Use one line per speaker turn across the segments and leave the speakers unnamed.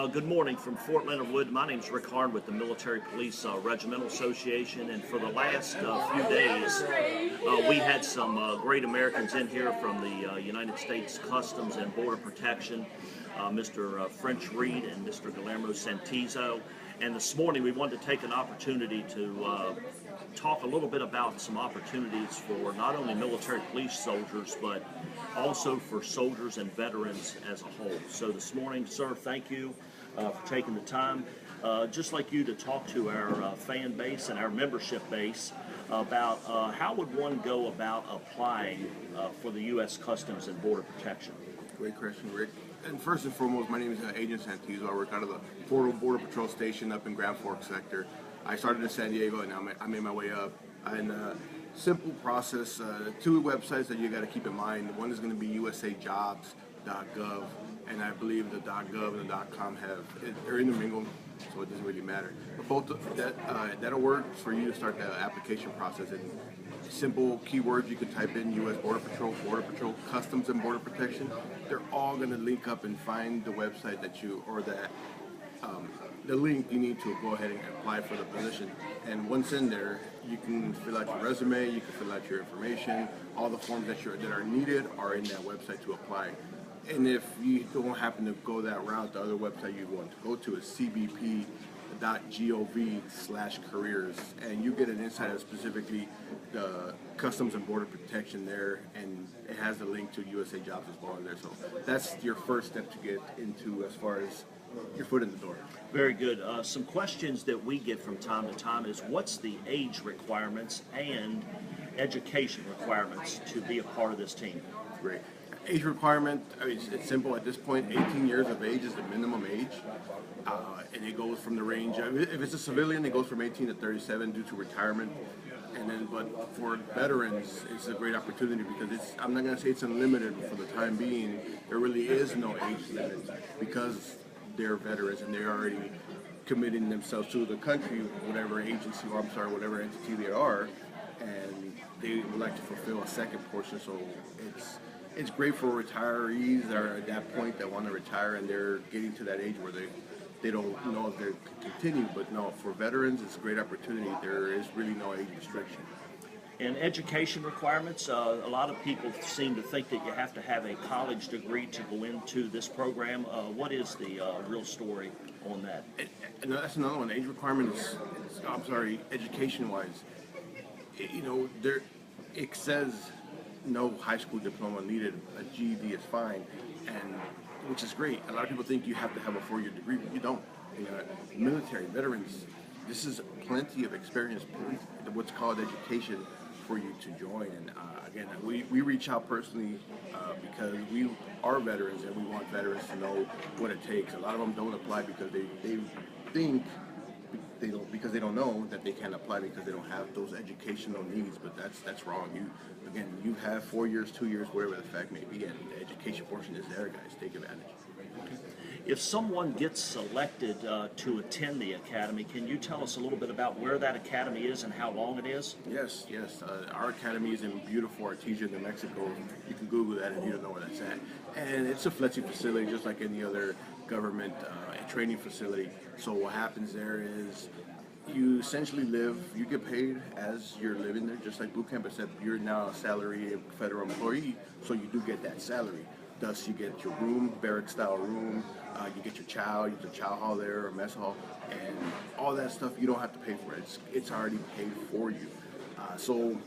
Good morning from Fort Leonard Wood. My name is Rick Hard with the Military Police Regimental Association, and for the last few days we had some great Americans in here from the United States Customs and Border Protection, Mr. French Reed and Mr. Guillermo Santizo. And this morning we wanted to take an opportunity to talk a little bit about some opportunities for not only military police soldiers, but also for soldiers and veterans as a whole. So this morning, sir, thank you for taking the time. Just like you, to talk to our fan base and our membership base about how would one go about applying for the U.S. Customs and Border Protection?
Great question, Rick. And first and foremost, my name is Agent Santizo. I work out of the Border Patrol Station up in Grand Forks sector. I started in San Diego, and now I made my way up. And simple process, two websites that you got to keep in mind. One is going to be usajobs.gov, and I believe the .gov and the .com they're intermingled, so it doesn't really matter. But both that'll work for you to start the application process. And simple keywords you can type in: U.S. Border Patrol, Customs and Border Protection. They're all going to link up and find the website that the link you need to go ahead and apply for the position. And once in there, you can fill out your resume, you can fill out your information. All the forms that are needed are in that website to apply. And if you don't happen to go that route, the other website you want to go to is cbp.gov/careers, and you get an insight of specifically the Customs and Border Protection there, and it has a link to USA Jobs as well in there. So that's your first step to get into as far as your foot in the door.
Very good. Some questions that we get from time to time is, what's the age requirements and education requirements to be a part of this team?
Great. Age requirement, I mean, it's simple at this point. 18 years of age is the minimum age, and it goes from the range. If it's a civilian, it goes from 18 to 37 due to retirement. And then, but for veterans, it's a great opportunity because I'm not going to say it's unlimited, but for the time being, there really is no age limit because they're veterans and they're already committing themselves to the country, whatever agency, or whatever entity they are, and they would like to fulfill a second portion. So it's great for retirees that are at that point that want to retire and they're getting to that age where they don't know if they can continue. But no, for veterans, it's a great opportunity. There is really no age restriction.
And education requirements, a lot of people seem to think that you have to have a college degree to go into this program. What is the real story on that?
And that's another one. The age requirement is education-wise. It says no high school diploma needed. A GED is fine, and which is great. A lot of people think you have to have a 4-year degree, but you don't. Military veterans, this is plenty of experience, what's called education, for you to join. And again, we reach out personally because we are veterans and we want veterans to know what it takes. A lot of them don't apply because they think because they don't know that they can't apply because they don't have those educational needs, but that's wrong. You have 4 years, 2 years, whatever the fact may be, and the education portion is there, guys. Take advantage.
If someone gets selected to attend the academy, can you tell us a little bit about where that academy is and how long it is?
Yes. Our academy is in beautiful Artesia, New Mexico. You can Google that and you'll know where that's at. And it's a flexi facility just like any other government training facility. So what happens there is you essentially you get paid as you're living there, just like boot camp, except you're now a salary federal employee, so you do get that salary. Thus, you get your room, barrack-style room, you get your chow hall there, or mess hall, and all that stuff you don't have to pay for it. It's already paid for you. So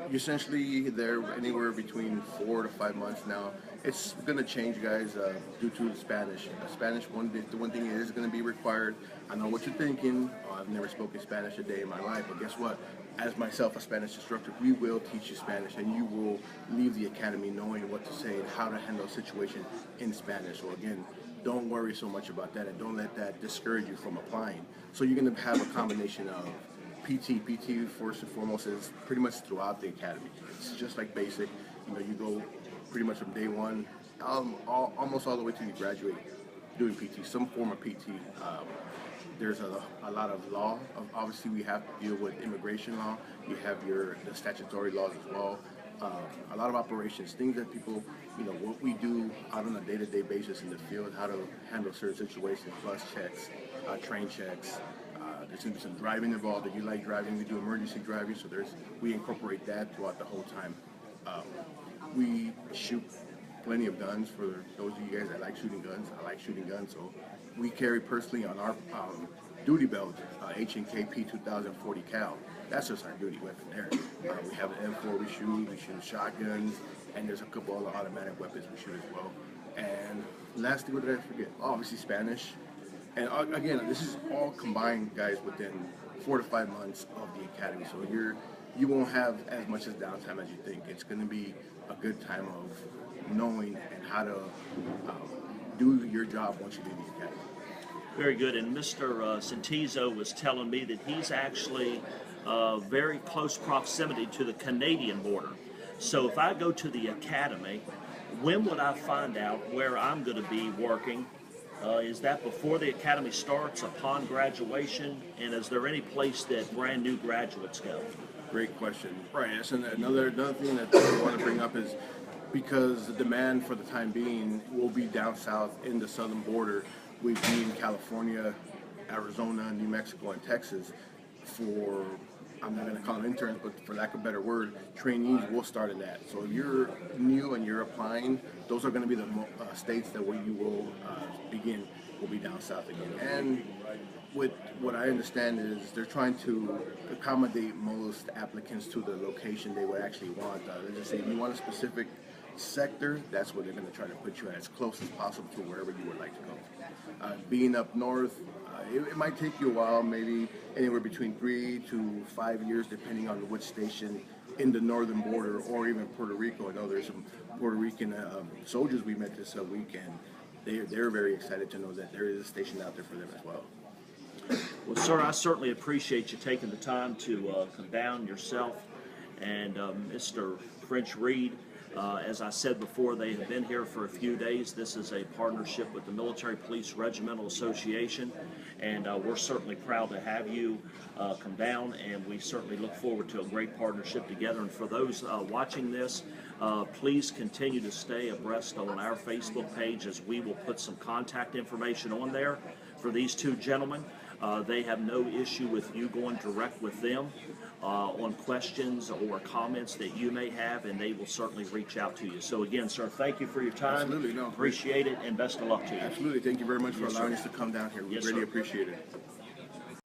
you're essentially there anywhere between 4 to 5 months now. It's going to change, guys, due to the Spanish. The one thing is going to be required. I know what you're thinking. I've never spoken Spanish a day in my life, but guess what? As myself, a Spanish instructor, we will teach you Spanish, and you will leave the academy knowing what to say and how to handle a situation in Spanish. So again, don't worry so much about that, and don't let that discourage you from applying. So you're going to have a combination of PT, first and foremost, is pretty much throughout the academy. It's just like basic. You go pretty much from day one, almost all the way till you graduate, doing PT, some form of PT. There's a lot of law. Obviously, we have to deal with immigration law. You have the statutory laws as well. a lot of operations, things that people, what we do out on a day-to-day basis in the field, how to handle certain situations, bus checks, train checks. There's going to be some driving involved. If you like driving, we do emergency driving, so we incorporate that throughout the whole time. We shoot plenty of guns. For those of you guys that like shooting guns, I like shooting guns, so we carry personally on our duty belt Agent 2040 cal. That's just our duty weapon there. We have an M4 we shoot shotguns, and there's a couple other automatic weapons we shoot as well. And lastly, what did I forget? Oh, obviously Spanish. And again, this is all combined, guys, within 4 to 5 months of the academy. So you won't have as much as downtime as you think. It's going to be a good time of knowing and how to do your job once you leave the academy.
Very good. And Mr. Santizo was telling me that he's actually very close proximity to the Canadian border. So if I go to the academy, when would I find out where I'm going to be working? Is that before the academy starts, upon graduation, and is there any place that brand new graduates go?
Great question. Right. Yes, and another thing that I want to bring up is because the demand for the time being will be down south in the southern border. We've been in California, Arizona, New Mexico, and Texas for, I'm not going to call them interns, but for lack of a better word, trainees will start in that. So if you're new and you're applying, those are going to be the states that where you will begin, will be down south again. And with what I understand is they're trying to accommodate most applicants to the location they would actually want. They just say, if you want a specific sector, that's where they're going to try to put you at, as close as possible to wherever you would like to go. Being up north, it might take you a while, maybe anywhere between 3 to 5 years, depending on which station in the northern border, or even Puerto Rico. I know there's some Puerto Rican soldiers we met this weekend. They're very excited to know that there is a station out there for them as well.
Well, sir, I certainly appreciate you taking the time to come down yourself and Mr. French Reed. As I said before, they have been here for a few days. This is a partnership with the Military Police Regimental Association, and we're certainly proud to have you come down, and we certainly look forward to a great partnership together. And for those watching this, please continue to stay abreast on our Facebook page, as we will put some contact information on there for these two gentlemen. They have no issue with you going direct with them on questions or comments that you may have, and they will certainly reach out to you. So again, sir, thank you for your time.
Absolutely. No,
appreciate it, and best of luck to you.
Absolutely. Thank you very much for allowing us to come down here. We really appreciate it.